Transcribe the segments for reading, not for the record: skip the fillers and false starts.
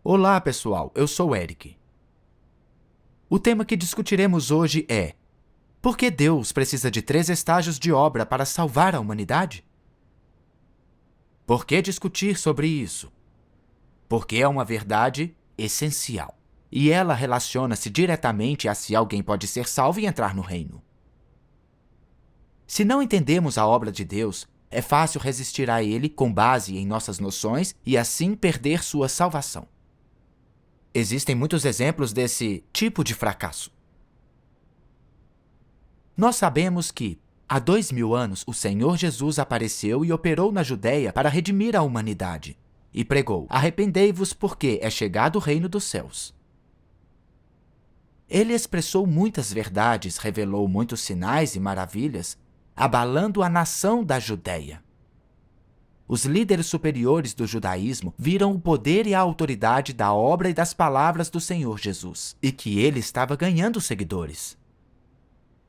Olá, pessoal, eu sou o Eric. O tema que discutiremos hoje é: por que Deus precisa de 3 estágios de obra para salvar a humanidade? Por que discutir sobre isso? Porque é uma verdade essencial, e ela relaciona-se diretamente a se alguém pode ser salvo e entrar no reino. Se não entendemos a obra de Deus, é fácil resistir a Ele com base em nossas noções e assim perder sua salvação. Existem muitos exemplos desse tipo de fracasso. Nós sabemos que, há 2000 anos, o Senhor Jesus apareceu e operou na Judéia para redimir a humanidade, e pregou: arrependei-vos, porque é chegado o reino dos céus. Ele expressou muitas verdades, revelou muitos sinais e maravilhas, abalando a nação da Judéia. Os líderes superiores do judaísmo viram o poder e a autoridade da obra e das palavras do Senhor Jesus, e que ele estava ganhando seguidores.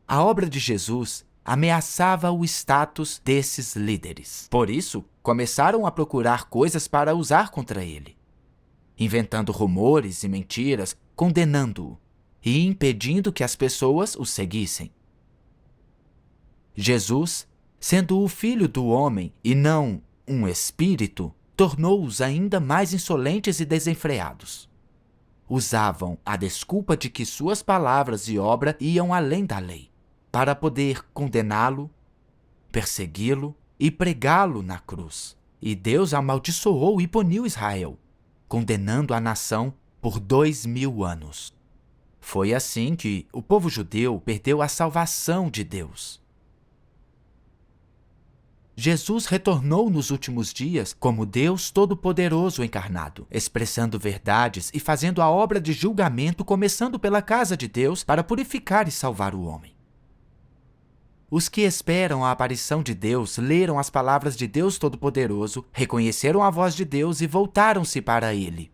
A obra de Jesus ameaçava o status desses líderes. Por isso, começaram a procurar coisas para usar contra ele, inventando rumores e mentiras, condenando-o e impedindo que as pessoas o seguissem. Jesus, sendo o Filho do homem e não um espírito, tornou-os ainda mais insolentes e desenfreados. Usavam a desculpa de que suas palavras e obra iam além da lei, para poder condená-lo, persegui-lo e pregá-lo na cruz. E Deus amaldiçoou e puniu Israel, condenando a nação por 2000 anos. Foi assim que o povo judeu perdeu a salvação de Deus. Jesus retornou nos últimos dias como Deus Todo-Poderoso encarnado, expressando verdades e fazendo a obra de julgamento, começando pela casa de Deus, para purificar e salvar o homem. Os que esperam a aparição de Deus leram as palavras de Deus Todo-Poderoso, reconheceram a voz de Deus e voltaram-se para Ele.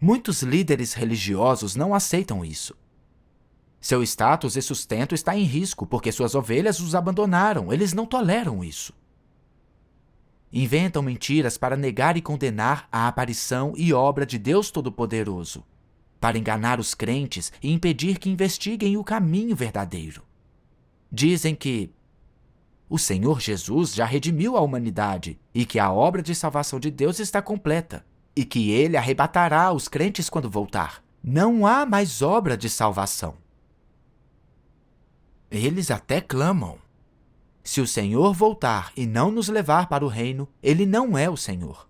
Muitos líderes religiosos não aceitam isso. Seu status e sustento está em risco porque suas ovelhas os abandonaram. Eles não toleram isso. Inventam mentiras para negar e condenar a aparição e obra de Deus Todo-Poderoso, para enganar os crentes e impedir que investiguem o caminho verdadeiro. Dizem que o Senhor Jesus já redimiu a humanidade e que a obra de salvação de Deus está completa e que Ele arrebatará os crentes quando voltar. Não há mais obra de salvação. Eles até clamam: se o Senhor voltar e não nos levar para o reino, Ele não é o Senhor.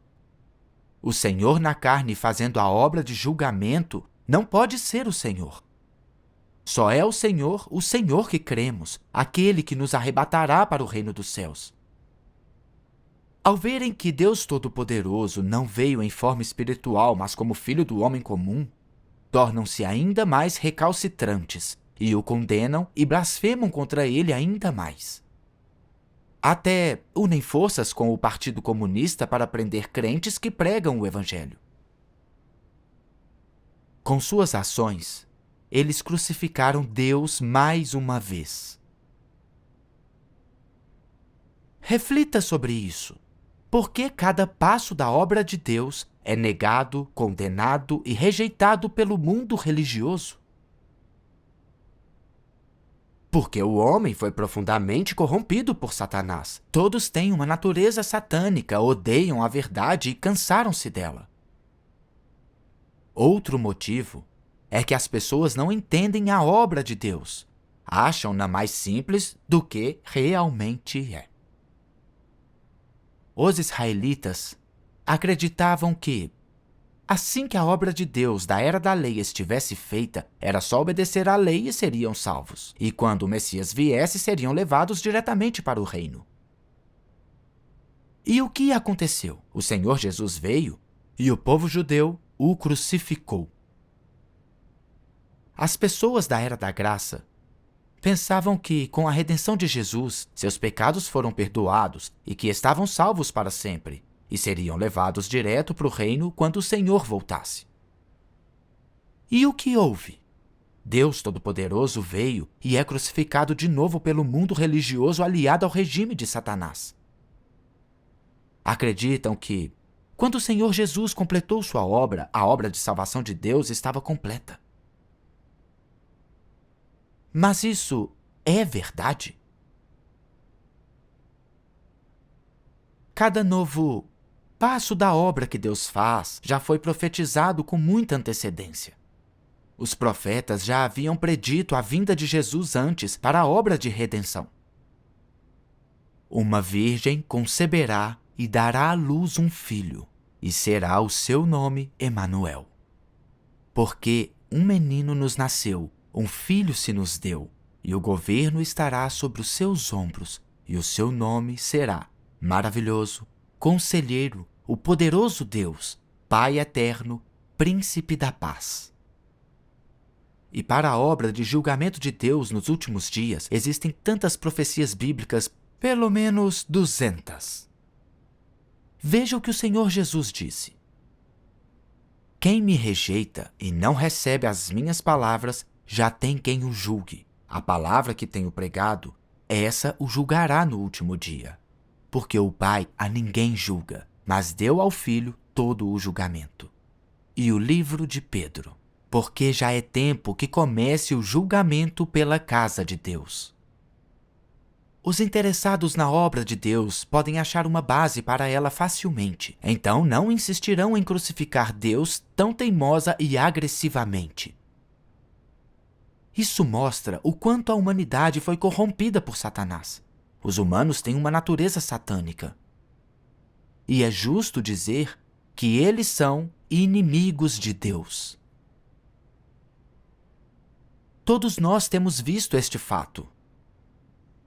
O Senhor na carne fazendo a obra de julgamento não pode ser o Senhor. Só é o Senhor que cremos, aquele que nos arrebatará para o reino dos céus. Ao verem que Deus Todo-Poderoso não veio em forma espiritual, mas como filho do homem comum, tornam-se ainda mais recalcitrantes e o condenam e blasfemam contra ele ainda mais. Até unem forças com o Partido Comunista para prender crentes que pregam o Evangelho. Com suas ações, eles crucificaram Deus mais uma vez. Reflita sobre isso. Por que cada passo da obra de Deus é negado, condenado e rejeitado pelo mundo religioso? Porque o homem foi profundamente corrompido por Satanás. Todos têm uma natureza satânica, odeiam a verdade e cansaram-se dela. Outro motivo é que as pessoas não entendem a obra de Deus. Acham-na mais simples do que realmente é. Os israelitas acreditavam que, assim que a obra de Deus da era da lei estivesse feita, era só obedecer à lei e seriam salvos. E quando o Messias viesse, seriam levados diretamente para o reino. E o que aconteceu? O Senhor Jesus veio e o povo judeu o crucificou. As pessoas da era da graça pensavam que, com a redenção de Jesus, seus pecados foram perdoados e que estavam salvos para sempre, e seriam levados direto para o reino quando o Senhor voltasse. E o que houve? Deus Todo-Poderoso veio e é crucificado de novo pelo mundo religioso aliado ao regime de Satanás. Acreditam que, quando o Senhor Jesus completou sua obra, a obra de salvação de Deus estava completa. Mas isso é verdade? Cada novo passo da obra que Deus faz já foi profetizado com muita antecedência. Os profetas já haviam predito a vinda de Jesus antes para a obra de redenção. Uma virgem conceberá e dará à luz um filho, e será o seu nome Emanuel. Porque um menino nos nasceu, um filho se nos deu, e o governo estará sobre os seus ombros, e o seu nome será Maravilhoso, Conselheiro, o Poderoso Deus, Pai Eterno, Príncipe da Paz. E para a obra de julgamento de Deus nos últimos dias, existem tantas profecias bíblicas, pelo menos 200. Veja o que o Senhor Jesus disse. Quem me rejeita e não recebe as minhas palavras, já tem quem o julgue. A palavra que tenho pregado, essa o julgará no último dia. Porque o Pai a ninguém julga, mas deu ao Filho todo o julgamento. E o livro de Pedro. Porque já é tempo que comece o julgamento pela casa de Deus. Os interessados na obra de Deus podem achar uma base para ela facilmente. Então não insistirão em crucificar Deus tão teimosa e agressivamente. Isso mostra o quanto a humanidade foi corrompida por Satanás. Os humanos têm uma natureza satânica. E é justo dizer que eles são inimigos de Deus. Todos nós temos visto este fato.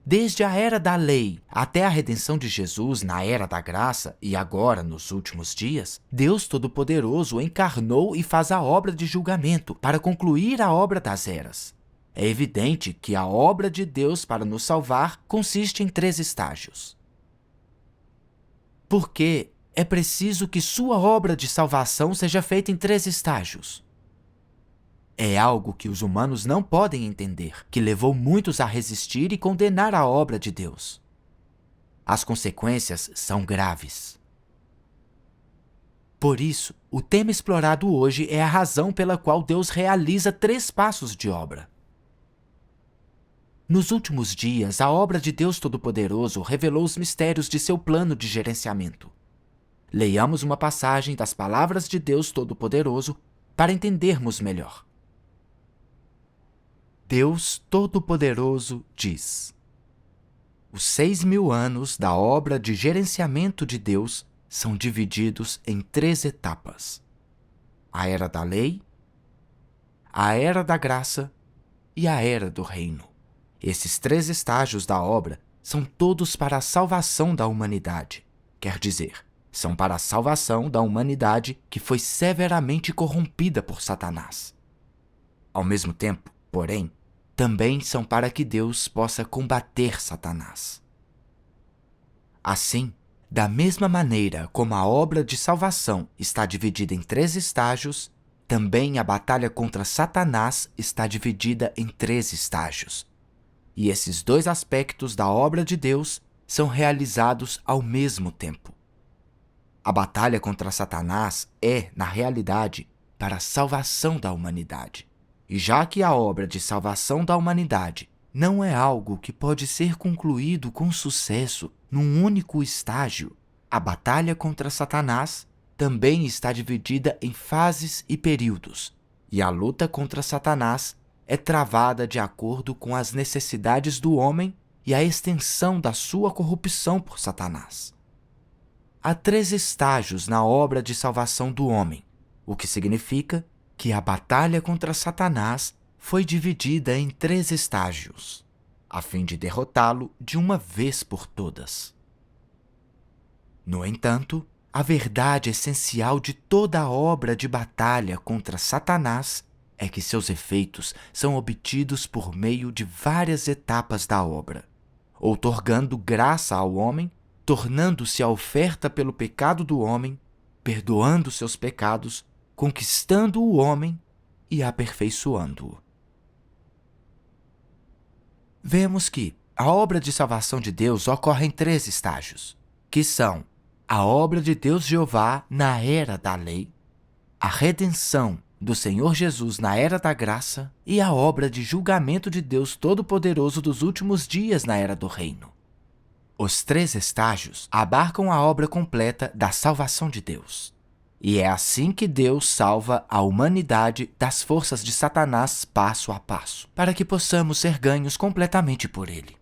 Desde a era da lei até a redenção de Jesus na era da graça e agora nos últimos dias, Deus Todo-Poderoso encarnou e faz a obra de julgamento para concluir a obra das eras. É evidente que a obra de Deus para nos salvar consiste em 3 estágios. Porque é preciso que sua obra de salvação seja feita em 3 estágios. É algo que os humanos não podem entender, que levou muitos a resistir e condenar a obra de Deus. As consequências são graves. Por isso, o tema explorado hoje é a razão pela qual Deus realiza 3 passos de obra. Nos últimos dias, a obra de Deus Todo-Poderoso revelou os mistérios de seu plano de gerenciamento. Leiamos uma passagem das palavras de Deus Todo-Poderoso para entendermos melhor. Deus Todo-Poderoso diz: Os 6.000 anos da obra de gerenciamento de Deus são divididos em 3 etapas: a era da lei, a era da graça e a era do reino. Esses 3 estágios da obra são todos para a salvação da humanidade. Quer dizer, são para a salvação da humanidade que foi severamente corrompida por Satanás. Ao mesmo tempo, porém, também são para que Deus possa combater Satanás. Assim, da mesma maneira como a obra de salvação está dividida em 3 estágios, também a batalha contra Satanás está dividida em 3 estágios. E esses 2 aspectos da obra de Deus são realizados ao mesmo tempo. A batalha contra Satanás é, na realidade, para a salvação da humanidade. E já que a obra de salvação da humanidade não é algo que pode ser concluído com sucesso num único estágio, a batalha contra Satanás também está dividida em fases e períodos, e a luta contra Satanás é travada de acordo com as necessidades do homem e a extensão da sua corrupção por Satanás. Há 3 estágios na obra de salvação do homem, o que significa que a batalha contra Satanás foi dividida em 3 estágios, a fim de derrotá-lo de uma vez por todas. No entanto, a verdade essencial de toda a obra de batalha contra Satanás é que seus efeitos são obtidos por meio de várias etapas da obra, outorgando graça ao homem, tornando-se a oferta pelo pecado do homem, perdoando seus pecados, conquistando o homem e aperfeiçoando-o. vemos que a obra de salvação de Deus ocorre em 3 estágios, que são a obra de Deus Jeová na era da lei, a redenção do Senhor Jesus na era da graça e a obra de julgamento de Deus Todo-Poderoso dos últimos dias na era do reino. Os 3 estágios abarcam a obra completa da salvação de Deus. E é assim que Deus salva a humanidade das forças de Satanás passo a passo, para que possamos ser ganhos completamente por ele.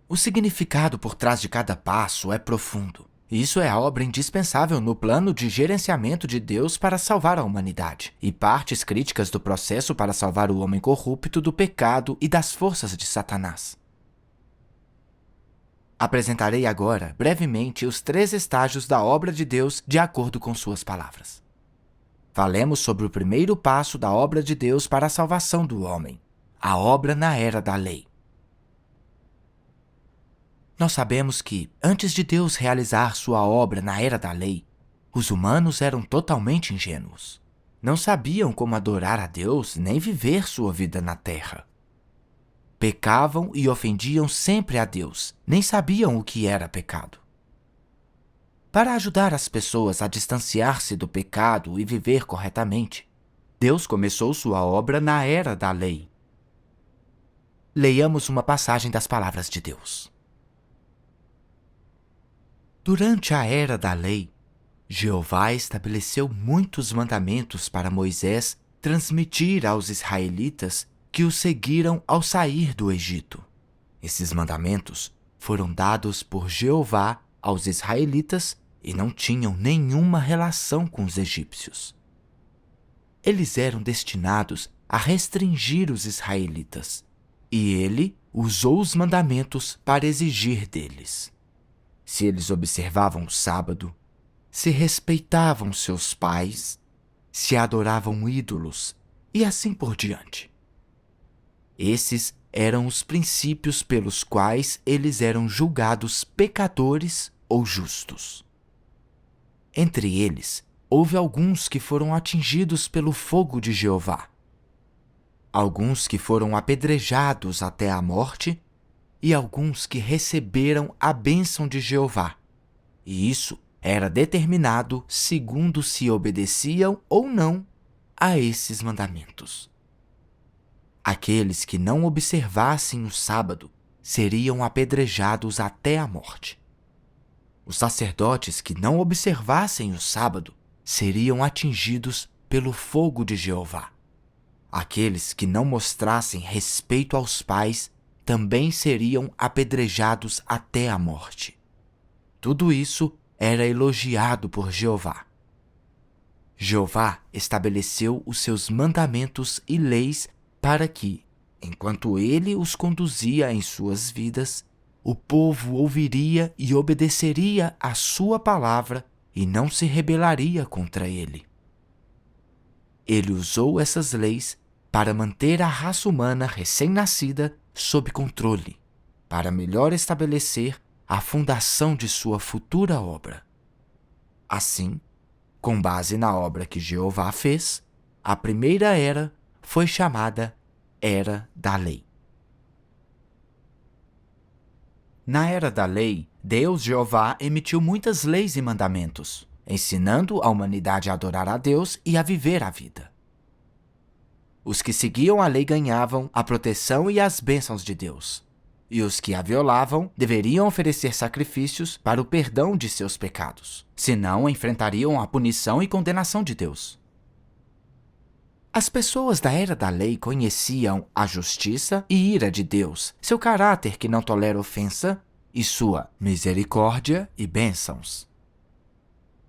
O significado por trás de cada passo é profundo. Isso é a obra indispensável no plano de gerenciamento de Deus para salvar a humanidade, e partes críticas do processo para salvar o homem corrupto do pecado e das forças de Satanás. Apresentarei agora, brevemente, os 3 estágios da obra de Deus de acordo com suas palavras. Falemos sobre o primeiro passo da obra de Deus para a salvação do homem, a obra na era da lei. Nós sabemos que, antes de Deus realizar sua obra na era da lei, os humanos eram totalmente ingênuos. Não sabiam como adorar a Deus nem viver sua vida na terra. Pecavam e ofendiam sempre a Deus, nem sabiam o que era pecado. Para ajudar as pessoas a distanciar-se do pecado e viver corretamente, Deus começou sua obra na era da lei. Leiamos uma passagem das palavras de Deus. Durante a era da lei, Jeová estabeleceu muitos mandamentos para Moisés transmitir aos israelitas que o seguiram ao sair do Egito. Esses mandamentos foram dados por Jeová aos israelitas e não tinham nenhuma relação com os egípcios. Eles eram destinados a restringir os israelitas, e ele usou os mandamentos para exigir deles. Se eles observavam o sábado, se respeitavam seus pais, se adoravam ídolos e assim por diante. Esses eram os princípios pelos quais eles eram julgados pecadores ou justos. Entre eles, houve alguns que foram atingidos pelo fogo de Jeová, alguns que foram apedrejados até a morte e alguns que receberam a bênção de Jeová. E isso era determinado segundo se obedeciam ou não a esses mandamentos. Aqueles que não observassem o sábado seriam apedrejados até a morte. Os sacerdotes que não observassem o sábado seriam atingidos pelo fogo de Jeová. Aqueles que não mostrassem respeito aos pais também seriam apedrejados até a morte. Tudo isso era elogiado por Jeová. Jeová estabeleceu os seus mandamentos e leis para que, enquanto ele os conduzia em suas vidas, o povo ouviria e obedeceria à sua palavra e não se rebelaria contra ele. Ele usou essas leis para manter a raça humana recém-nascida sob controle, para melhor estabelecer a fundação de sua futura obra. Assim, com base na obra que Jeová fez, a primeira era foi chamada Era da Lei. Na Era da Lei, Deus Jeová emitiu muitas leis e mandamentos, ensinando a humanidade a adorar a Deus e a viver a vida. Os que seguiam a lei ganhavam a proteção e as bênçãos de Deus, e os que a violavam deveriam oferecer sacrifícios para o perdão de seus pecados, senão enfrentariam a punição e condenação de Deus. As pessoas da Era da Lei conheciam a justiça e ira de Deus, seu caráter que não tolera ofensa e sua misericórdia e bênçãos.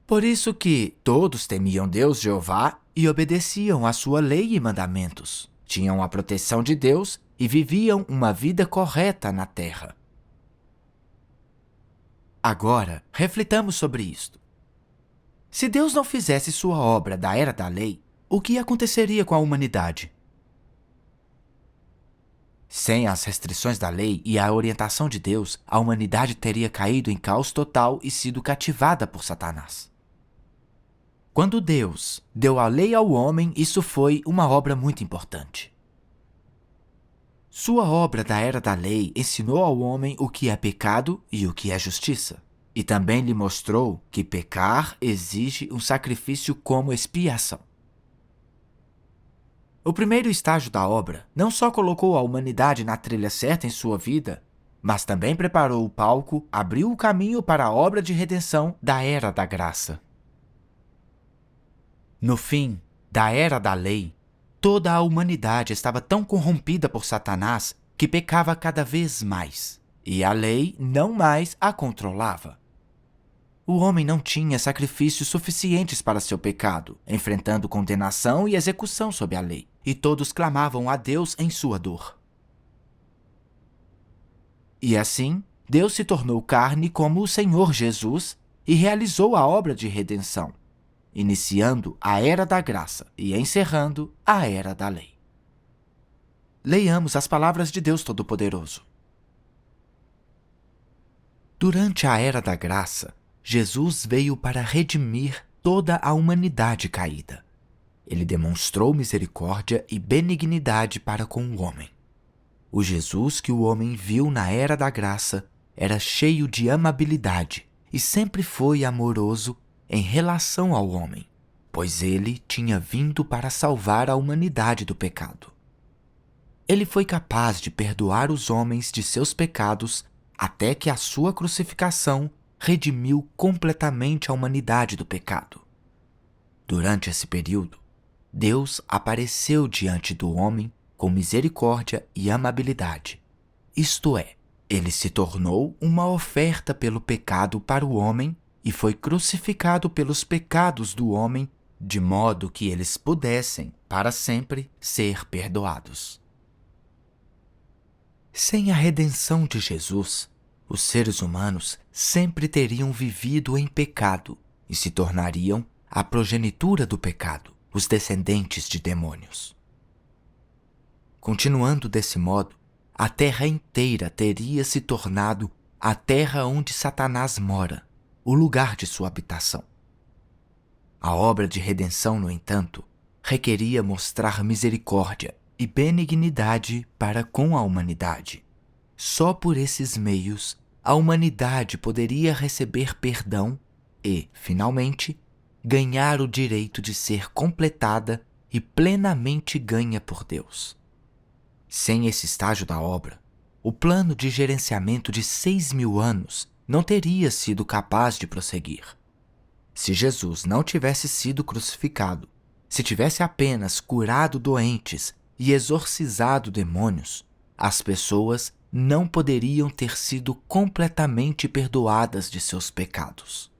Por isso que todos temiam Deus Jeová e obedeciam à sua lei e mandamentos, tinham a proteção de Deus e viviam uma vida correta na terra. Agora, reflitamos sobre isto. Se Deus não fizesse sua obra da Era da Lei, o que aconteceria com a humanidade? Sem as restrições da lei e a orientação de Deus, a humanidade teria caído em caos total e sido cativada por Satanás. Quando Deus deu a lei ao homem, isso foi uma obra muito importante. Sua obra da era da lei ensinou ao homem o que é pecado e o que é justiça. E também lhe mostrou que pecar exige um sacrifício como expiação. O primeiro estágio da obra não só colocou a humanidade na trilha certa em sua vida, mas também preparou o palco, abriu o caminho para a obra de redenção da Era da Graça. No fim da Era da Lei, toda a humanidade estava tão corrompida por Satanás que pecava cada vez mais, e a lei não mais a controlava. O homem não tinha sacrifícios suficientes para seu pecado, enfrentando condenação e execução sob a lei, e todos clamavam a Deus em sua dor. E assim, Deus se tornou carne como o Senhor Jesus e realizou a obra de redenção, iniciando a Era da Graça e encerrando a Era da Lei. Leiamos as palavras de Deus Todo-Poderoso. Durante a Era da Graça, Jesus veio para redimir toda a humanidade caída. Ele demonstrou misericórdia e benignidade para com o homem. O Jesus que o homem viu na Era da Graça era cheio de amabilidade e sempre foi amoroso em relação ao homem, pois ele tinha vindo para salvar a humanidade do pecado. Ele foi capaz de perdoar os homens de seus pecados até que a sua crucificação redimiu completamente a humanidade do pecado. Durante esse período, Deus apareceu diante do homem com misericórdia e amabilidade. Isto é, ele se tornou uma oferta pelo pecado para o homem e foi crucificado pelos pecados do homem, de modo que eles pudessem, para sempre, ser perdoados. Sem a redenção de Jesus, os seres humanos sempre teriam vivido em pecado e se tornariam a progenitura do pecado, os descendentes de demônios. Continuando desse modo, a terra inteira teria se tornado a terra onde Satanás mora, o lugar de sua habitação. A obra de redenção, no entanto, requeria mostrar misericórdia e benignidade para com a humanidade. Só por esses meios, a humanidade poderia receber perdão e, finalmente, ganhar o direito de ser completada e plenamente ganha por Deus. Sem esse estágio da obra, o plano de gerenciamento de 6.000 anos não teria sido capaz de prosseguir. Se Jesus não tivesse sido crucificado, se tivesse apenas curado doentes e exorcizado demônios, as pessoas não poderiam ter sido completamente perdoadas de seus pecados.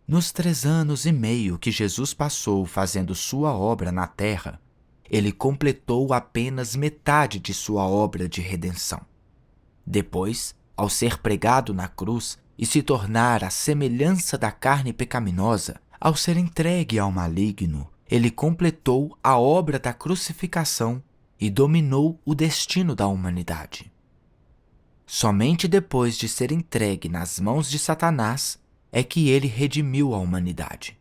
Nos 3 anos e meio que Jesus passou fazendo sua obra na terra, ele completou apenas metade de sua obra de redenção. Depois, ao ser pregado na cruz e se tornar a semelhança da carne pecaminosa, ao ser entregue ao maligno, ele completou a obra da crucificação e dominou o destino da humanidade. Somente depois de ser entregue nas mãos de Satanás é que ele redimiu a humanidade.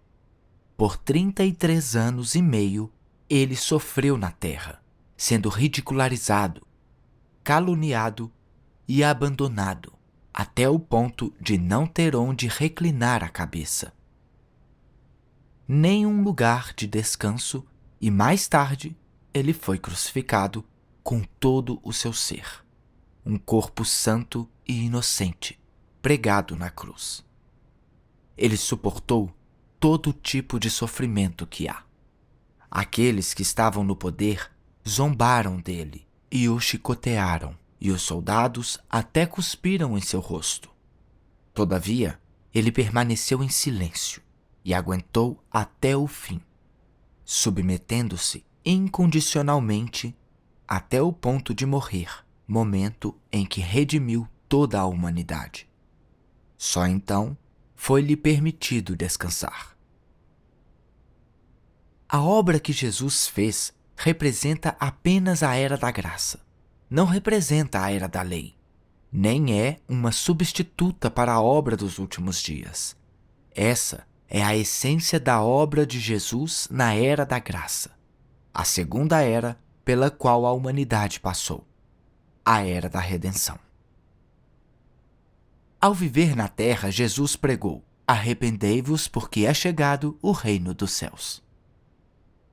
Por 33 anos e meio, ele sofreu na terra, sendo ridicularizado, caluniado e abandonado, até o ponto de não ter onde reclinar a cabeça. Nem um lugar de descanso, e mais tarde ele foi crucificado com todo o seu ser, um corpo santo e inocente, pregado na cruz. Ele suportou todo tipo de sofrimento que há. Aqueles que estavam no poder zombaram dele e o chicotearam, e os soldados até cuspiram em seu rosto. Todavia, ele permaneceu em silêncio e aguentou até o fim, submetendo-se incondicionalmente até o ponto de morrer, momento em que redimiu toda a humanidade. Só então foi-lhe permitido descansar. A obra que Jesus fez representa apenas a Era da Graça. Não representa a Era da Lei, nem é uma substituta para a obra dos últimos dias. Essa é a essência da obra de Jesus na Era da Graça. A segunda era pela qual a humanidade passou, a era da redenção. Ao viver na terra, Jesus pregou: arrependei-vos, porque é chegado o reino dos céus.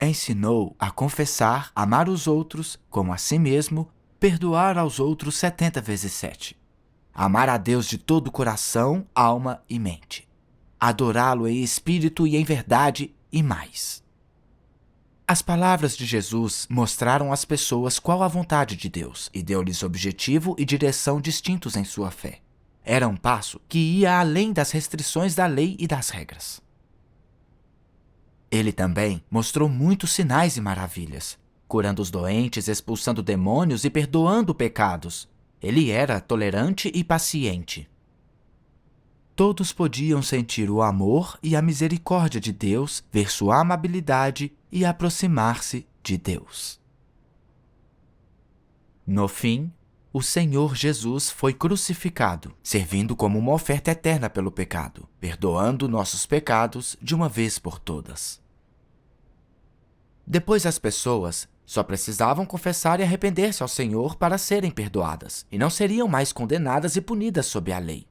Ensinou a confessar, amar os outros como a si mesmo, perdoar aos outros 70 vezes 7. Amar a Deus de todo o coração, alma e mente. Adorá-lo em espírito e em verdade e mais. As palavras de Jesus mostraram às pessoas qual a vontade de Deus e deu-lhes objetivo e direção distintos em sua fé. Era um passo que ia além das restrições da lei e das regras. Ele também mostrou muitos sinais e maravilhas, curando os doentes, expulsando demônios e perdoando pecados. Ele era tolerante e paciente. Todos podiam sentir o amor e a misericórdia de Deus, ver sua amabilidade e aproximar-se de Deus. No fim, o Senhor Jesus foi crucificado, servindo como uma oferta eterna pelo pecado, perdoando nossos pecados de uma vez por todas. Depois, as pessoas só precisavam confessar e arrepender-se ao Senhor para serem perdoadas, e não seriam mais condenadas e punidas sob a lei.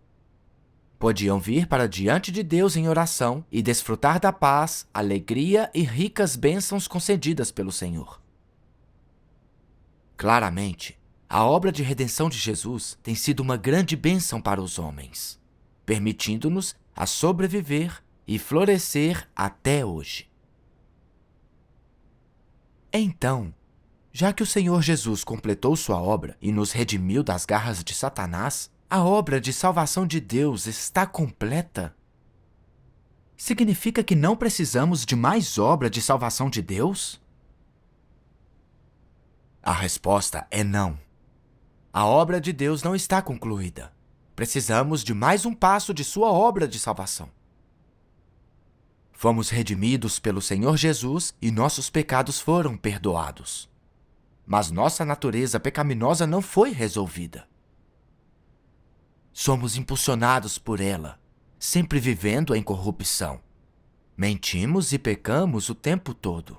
Podiam vir para diante de Deus em oração e desfrutar da paz, alegria e ricas bênçãos concedidas pelo Senhor. Claramente, a obra de redenção de Jesus tem sido uma grande bênção para os homens, permitindo-nos a sobreviver e florescer até hoje. Então, já que o Senhor Jesus completou sua obra e nos redimiu das garras de Satanás, a obra de salvação de Deus está completa? Significa que não precisamos de mais obra de salvação de Deus? A resposta é não. A obra de Deus não está concluída. Precisamos de mais um passo de sua obra de salvação. Fomos redimidos pelo Senhor Jesus e nossos pecados foram perdoados. Mas nossa natureza pecaminosa não foi resolvida. Somos impulsionados por ela, sempre vivendo em corrupção. Mentimos e pecamos o tempo todo.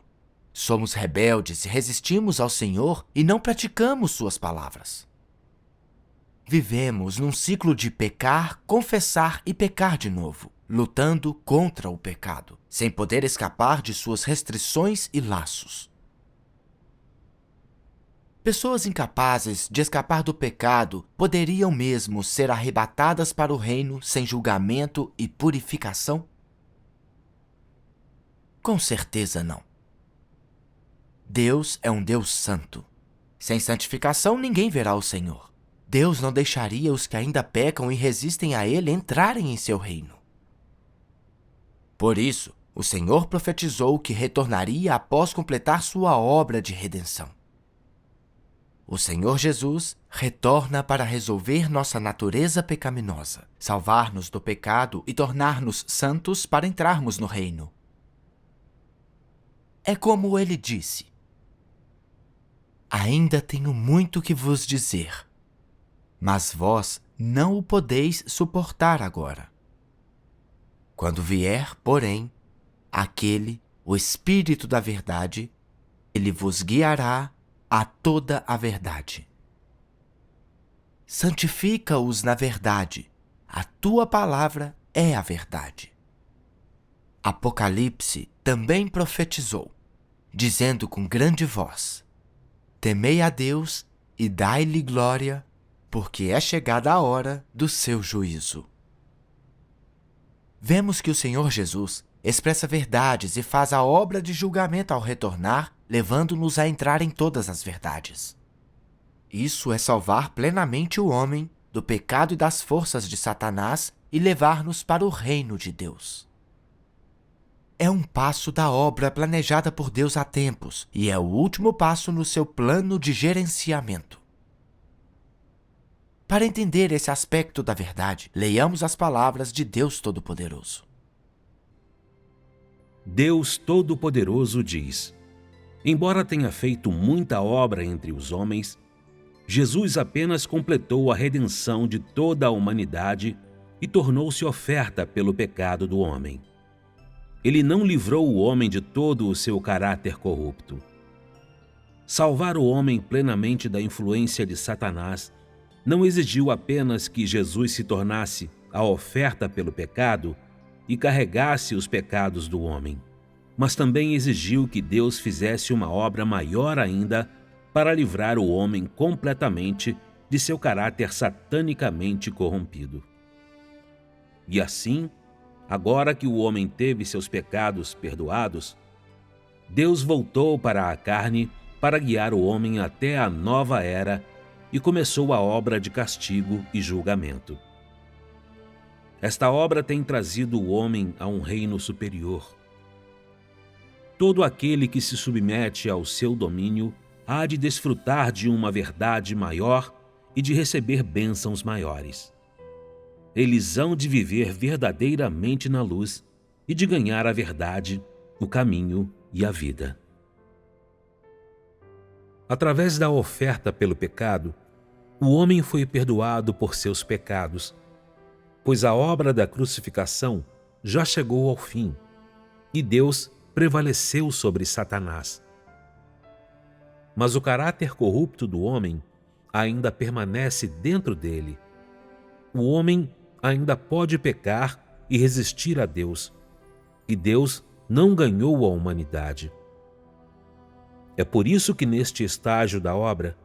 Somos rebeldes e resistimos ao Senhor e não praticamos suas palavras. Vivemos num ciclo de pecar, confessar e pecar de novo, lutando contra o pecado, sem poder escapar de suas restrições e laços. Pessoas incapazes de escapar do pecado poderiam mesmo ser arrebatadas para o reino sem julgamento e purificação? Com certeza não. Deus é um Deus santo. Sem santificação, ninguém verá o Senhor. Deus não deixaria os que ainda pecam e resistem a Ele entrarem em seu reino. Por isso, o Senhor profetizou que retornaria após completar sua obra de redenção. O Senhor Jesus retorna para resolver nossa natureza pecaminosa, salvar-nos do pecado e tornar-nos santos para entrarmos no reino. É como ele disse: ainda tenho muito que vos dizer, mas vós não o podeis suportar agora. Quando vier, porém, aquele, o Espírito da verdade, ele vos guiará a toda a verdade. Santifica-os na verdade. A tua palavra é a verdade. Apocalipse também profetizou, dizendo com grande voz: temei a Deus e dai-lhe glória, porque é chegada a hora do seu juízo. Vemos que o Senhor Jesus expressa verdades e faz a obra de julgamento ao retornar, levando-nos a entrar em todas as verdades. Isso é salvar plenamente o homem do pecado e das forças de Satanás e levar-nos para o reino de Deus. É um passo da obra planejada por Deus há tempos e é o último passo no seu plano de gerenciamento. Para entender esse aspecto da verdade, leiamos as palavras de Deus Todo-Poderoso. Deus Todo-Poderoso diz: embora tenha feito muita obra entre os homens, Jesus apenas completou a redenção de toda a humanidade e tornou-se oferta pelo pecado do homem. Ele não livrou o homem de todo o seu caráter corrupto. Salvar o homem plenamente da influência de Satanás não exigiu apenas que Jesus se tornasse a oferta pelo pecado e carregasse os pecados do homem, mas também exigiu que Deus fizesse uma obra maior ainda para livrar o homem completamente de seu caráter satanicamente corrompido. E assim, agora que o homem teve seus pecados perdoados, Deus voltou para a carne para guiar o homem até a nova era e começou a obra de castigo e julgamento. Esta obra tem trazido o homem a um reino superior. Todo aquele que se submete ao seu domínio há de desfrutar de uma verdade maior e de receber bênçãos maiores. Eles hão de viver verdadeiramente na luz e de ganhar a verdade, o caminho e a vida. Através da oferta pelo pecado, o homem foi perdoado por seus pecados, pois a obra da crucificação já chegou ao fim e Deus prevaleceu sobre Satanás. Mas o caráter corrupto do homem ainda permanece dentro dele. O homem ainda pode pecar e resistir a Deus, e Deus não ganhou a humanidade. É por isso que neste estágio da obra,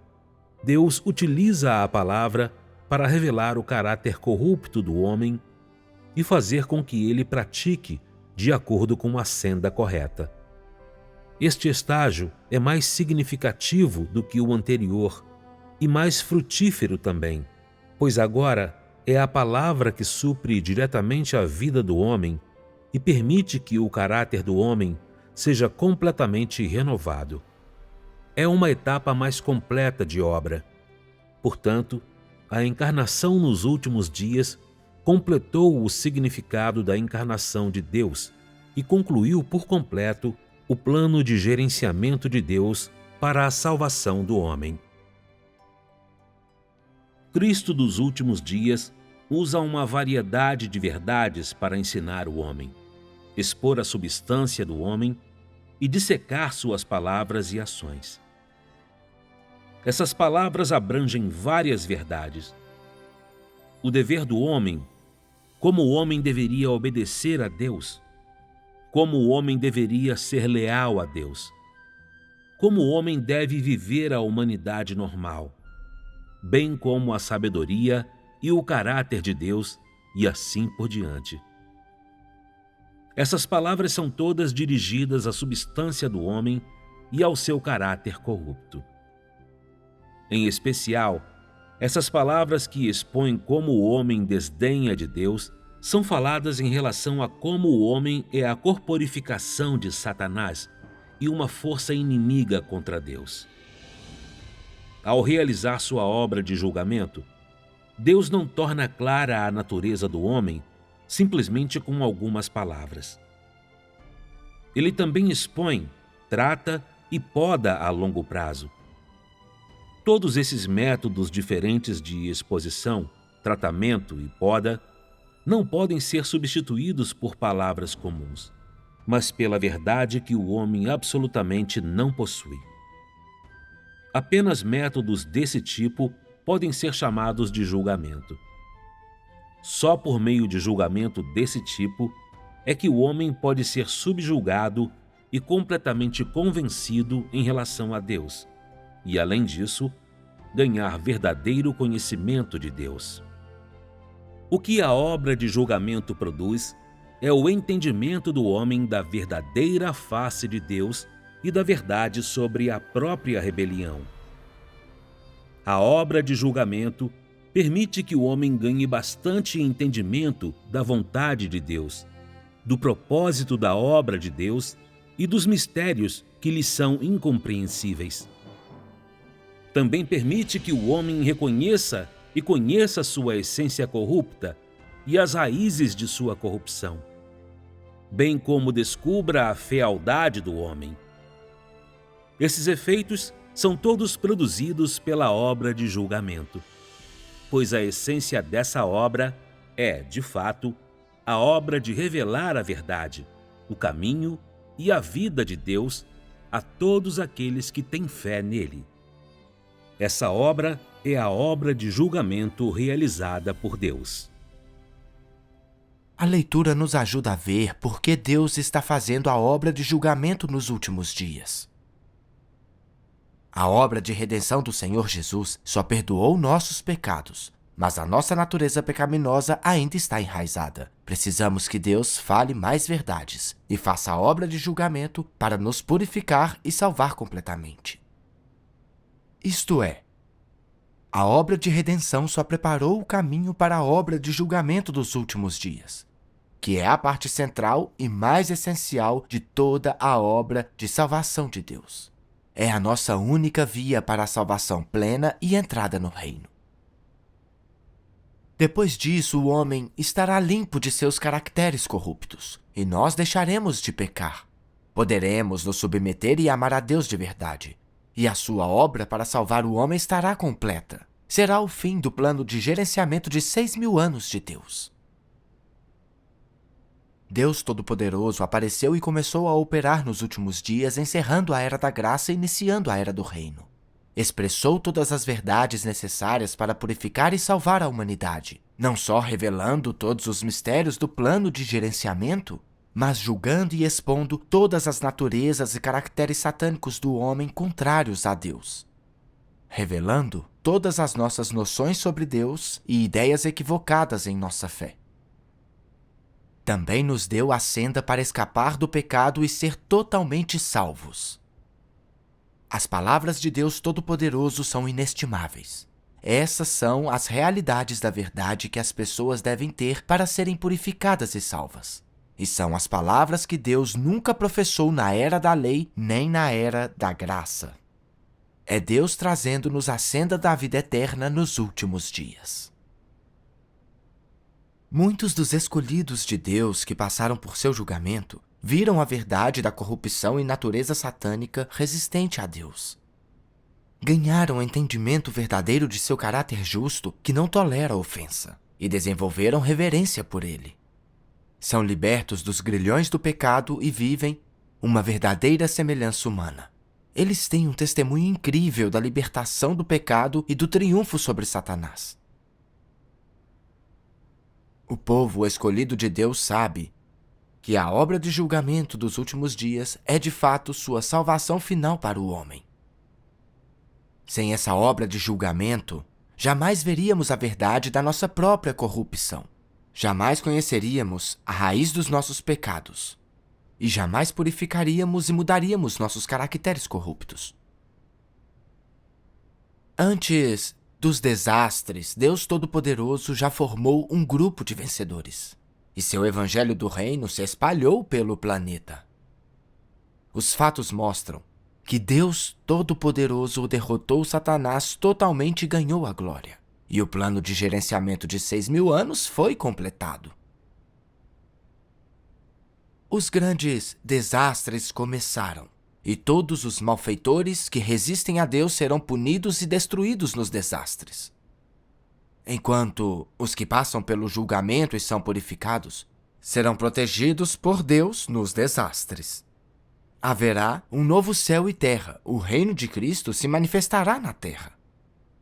Deus utiliza a palavra para revelar o caráter corrupto do homem e fazer com que ele pratique de acordo com a senda correta. Este estágio é mais significativo do que o anterior e mais frutífero também, pois agora é a palavra que supre diretamente a vida do homem e permite que o caráter do homem seja completamente renovado. É uma etapa mais completa de obra. Portanto, a encarnação nos últimos dias completou o significado da encarnação de Deus e concluiu por completo o plano de gerenciamento de Deus para a salvação do homem. Cristo dos últimos dias usa uma variedade de verdades para ensinar o homem, expor a substância do homem e dissecar suas palavras e ações. Essas palavras abrangem várias verdades. O dever do homem, como o homem deveria obedecer a Deus, como o homem deveria ser leal a Deus, como o homem deve viver a humanidade normal, bem como a sabedoria e o caráter de Deus e assim por diante. Essas palavras são todas dirigidas à substância do homem e ao seu caráter corrupto. Em especial, essas palavras que expõem como o homem desdenha de Deus são faladas em relação a como o homem é a corporificação de Satanás e uma força inimiga contra Deus. Ao realizar sua obra de julgamento, Deus não torna clara a natureza do homem simplesmente com algumas palavras. Ele também expõe, trata e poda a longo prazo. Todos esses métodos diferentes de exposição, tratamento e poda não podem ser substituídos por palavras comuns, mas pela verdade que o homem absolutamente não possui. Apenas métodos desse tipo podem ser chamados de julgamento. Só por meio de julgamento desse tipo é que o homem pode ser subjugado e completamente convencido em relação a Deus, e, além disso, ganhar verdadeiro conhecimento de Deus. O que a obra de julgamento produz é o entendimento do homem da verdadeira face de Deus e da verdade sobre a própria rebelião. A obra de julgamento permite que o homem ganhe bastante entendimento da vontade de Deus, do propósito da obra de Deus e dos mistérios que lhe são incompreensíveis. Também permite que o homem reconheça e conheça sua essência corrupta e as raízes de sua corrupção, bem como descubra a fealdade do homem. Esses efeitos são todos produzidos pela obra de julgamento, pois a essência dessa obra é, de fato, a obra de revelar a verdade, o caminho e a vida de Deus a todos aqueles que têm fé nele. Essa obra é a obra de julgamento realizada por Deus. A leitura nos ajuda a ver por que Deus está fazendo a obra de julgamento nos últimos dias. A obra de redenção do Senhor Jesus só perdoou nossos pecados, mas a nossa natureza pecaminosa ainda está enraizada. Precisamos que Deus fale mais verdades e faça a obra de julgamento para nos purificar e salvar completamente. Isto é, a obra de redenção só preparou o caminho para a obra de julgamento dos últimos dias, que é a parte central e mais essencial de toda a obra de salvação de Deus. É a nossa única via para a salvação plena e entrada no reino. Depois disso, o homem estará limpo de seus caracteres corruptos, e nós deixaremos de pecar. Poderemos nos submeter e amar a Deus de verdade, e a sua obra para salvar o homem estará completa. Será o fim do plano de gerenciamento de 6.000 anos de Deus. Deus Todo-Poderoso apareceu e começou a operar nos últimos dias, encerrando a Era da Graça e iniciando a Era do Reino. Expressou todas as verdades necessárias para purificar e salvar a humanidade, não só revelando todos os mistérios do plano de gerenciamento, mas julgando e expondo todas as naturezas e caracteres satânicos do homem contrários a Deus, revelando todas as nossas noções sobre Deus e ideias equivocadas em nossa fé. Também nos deu a senda para escapar do pecado e ser totalmente salvos. As palavras de Deus Todo-Poderoso são inestimáveis. Essas são as realidades da verdade que as pessoas devem ter para serem purificadas e salvas. E são as palavras que Deus nunca professou na era da lei nem na era da graça. É Deus trazendo-nos a senda da vida eterna nos últimos dias. Muitos dos escolhidos de Deus que passaram por seu julgamento viram a verdade da corrupção e natureza satânica resistente a Deus. Ganharam o entendimento verdadeiro de seu caráter justo que não tolera ofensa e desenvolveram reverência por ele. São libertos dos grilhões do pecado e vivem uma verdadeira semelhança humana. Eles têm um testemunho incrível da libertação do pecado e do triunfo sobre Satanás. O povo escolhido de Deus sabe que a obra de julgamento dos últimos dias é de fato sua salvação final para o homem. Sem essa obra de julgamento, jamais veríamos a verdade da nossa própria corrupção. Jamais conheceríamos a raiz dos nossos pecados. E jamais purificaríamos e mudaríamos nossos caracteres corruptos. Antes dos desastres, Deus Todo-Poderoso já formou um grupo de vencedores. E seu evangelho do reino se espalhou pelo planeta. Os fatos mostram que Deus Todo-Poderoso derrotou Satanás totalmente e ganhou a glória. E o plano de gerenciamento de 6.000 anos foi completado. Os grandes desastres começaram, e todos os malfeitores que resistem a Deus serão punidos e destruídos nos desastres. Enquanto os que passam pelo julgamento e são purificados serão protegidos por Deus nos desastres. Haverá um novo céu e terra, o reino de Cristo se manifestará na terra.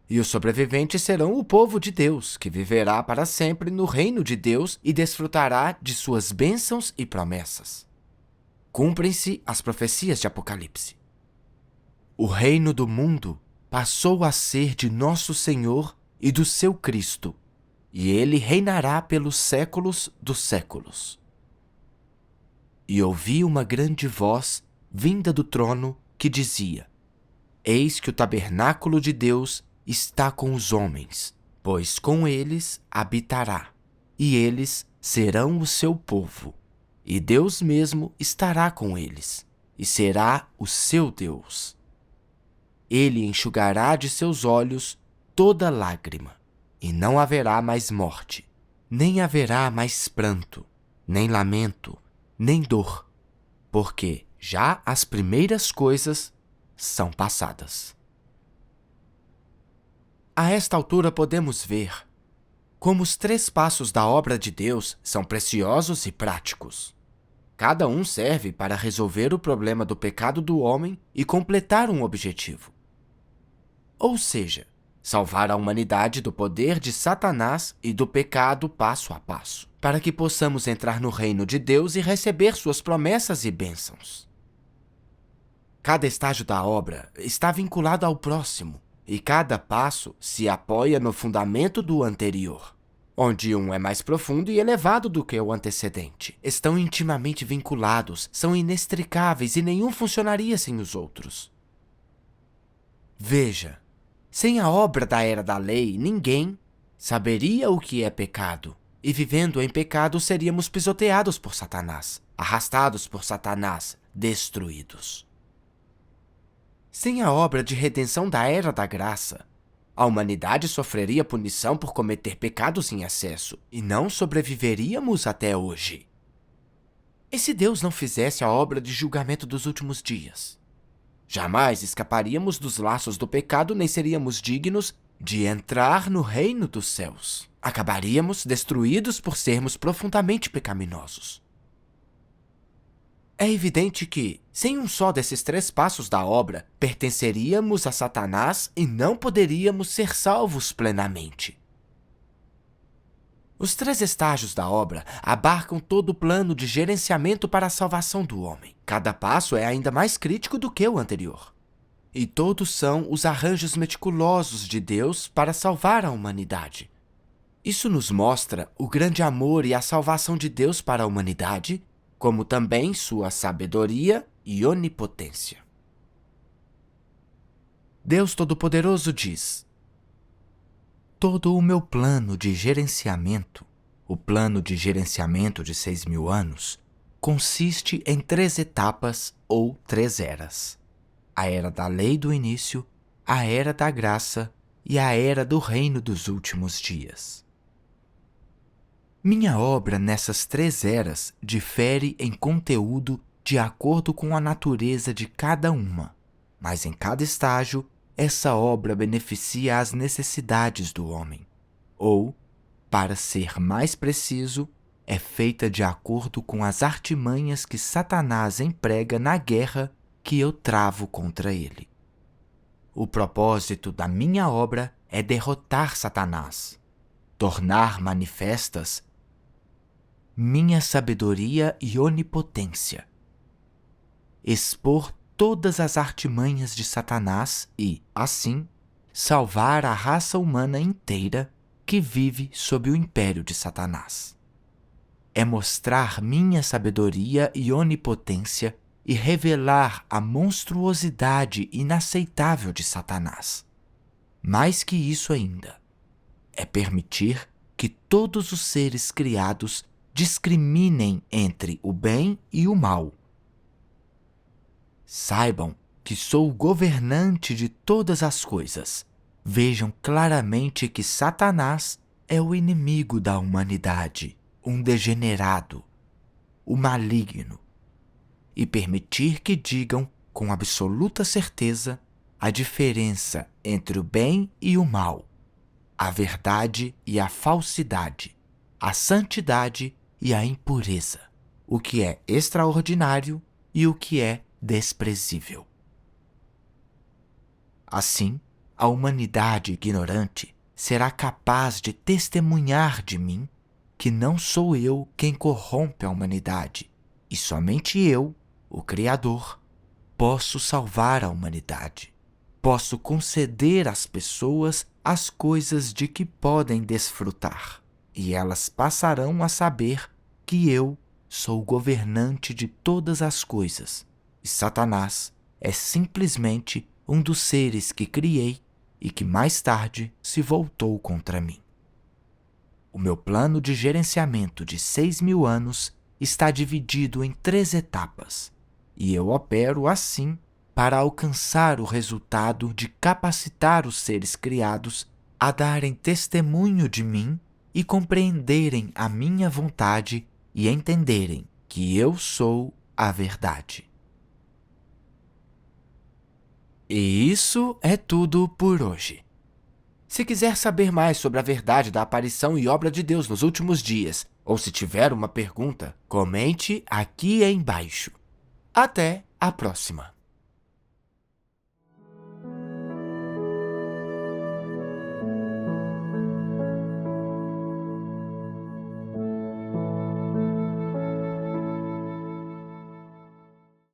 E os sobreviventes serão o povo de Deus, que viverá para sempre no reino de Deus e desfrutará de suas bênçãos e promessas. Cumprem-se as profecias de Apocalipse. O reino do mundo passou a ser de nosso Senhor e do seu Cristo, e ele reinará pelos séculos dos séculos. E ouvi uma grande voz vinda do trono que dizia: Eis que o tabernáculo de Deus está com os homens, pois com eles habitará, e eles serão o seu povo. E Deus mesmo estará com eles, e será o seu Deus. Ele enxugará de seus olhos toda lágrima, e não haverá mais morte, nem haverá mais pranto, nem lamento, nem dor, porque já as primeiras coisas são passadas. A esta altura podemos ver como os 3 passos da obra de Deus são preciosos e práticos. Cada um serve para resolver o problema do pecado do homem e completar um objetivo. Ou seja, salvar a humanidade do poder de Satanás e do pecado passo a passo, para que possamos entrar no reino de Deus e receber suas promessas e bênçãos. Cada estágio da obra está vinculado ao próximo, e cada passo se apoia no fundamento do anterior, onde um é mais profundo e elevado do que o antecedente. Estão intimamente vinculados, são inextricáveis e nenhum funcionaria sem os outros. Veja, sem a obra da era da lei, ninguém saberia o que é pecado, e vivendo em pecado seríamos pisoteados por Satanás, arrastados por Satanás, destruídos. Sem a obra de redenção da era da graça, a humanidade sofreria punição por cometer pecados em excesso, e não sobreviveríamos até hoje. E se Deus não fizesse a obra de julgamento dos últimos dias? Jamais escaparíamos dos laços do pecado, nem seríamos dignos de entrar no reino dos céus. Acabaríamos destruídos por sermos profundamente pecaminosos. É evidente que, sem um só desses 3 passos da obra, pertenceríamos a Satanás e não poderíamos ser salvos plenamente. Os 3 estágios da obra abarcam todo o plano de gerenciamento para a salvação do homem. Cada passo é ainda mais crítico do que o anterior. E todos são os arranjos meticulosos de Deus para salvar a humanidade. Isso nos mostra o grande amor e a salvação de Deus para a humanidade, como também sua sabedoria e onipotência. Deus Todo-Poderoso diz: todo o meu plano de gerenciamento, o plano de gerenciamento de 6.000 anos, consiste em 3 etapas ou 3 eras. A era da lei do início, a era da graça e a era do reino dos últimos dias. Minha obra nessas 3 eras difere em conteúdo de acordo com a natureza de cada uma, mas em cada estágio, essa obra beneficia as necessidades do homem. Ou, para ser mais preciso, é feita de acordo com as artimanhas que Satanás emprega na guerra que eu travo contra ele. O propósito da minha obra é derrotar Satanás, tornar manifestas minha sabedoria e onipotência, expor todas as artimanhas de Satanás e, assim, salvar a raça humana inteira que vive sob o império de Satanás. É mostrar minha sabedoria e onipotência e revelar a monstruosidade inaceitável de Satanás. Mais que isso ainda, é permitir que todos os seres criados discriminem entre o bem e o mal. Saibam que sou o governante de todas as coisas. Vejam claramente que Satanás é o inimigo da humanidade, um degenerado, o maligno, e permitir que digam com absoluta certeza a diferença entre o bem e o mal, a verdade e a falsidade, a santidade e a impureza, o que é extraordinário e o que é desprezível. Assim, a humanidade ignorante será capaz de testemunhar de mim que não sou eu quem corrompe a humanidade, e somente eu, o Criador, posso salvar a humanidade. Posso conceder às pessoas as coisas de que podem desfrutar, e elas passarão a saber que eu sou o governante de todas as coisas, e Satanás é simplesmente um dos seres que criei e que mais tarde se voltou contra mim. O meu plano de gerenciamento de 6.000 anos está dividido em 3 etapas, e eu opero assim para alcançar o resultado de capacitar os seres criados a darem testemunho de mim e compreenderem a minha vontade e entenderem que eu sou a verdade. E isso é tudo por hoje. Se quiser saber mais sobre a verdade da aparição e obra de Deus nos últimos dias, Ou se tiver uma pergunta, comente aqui embaixo. Até a próxima!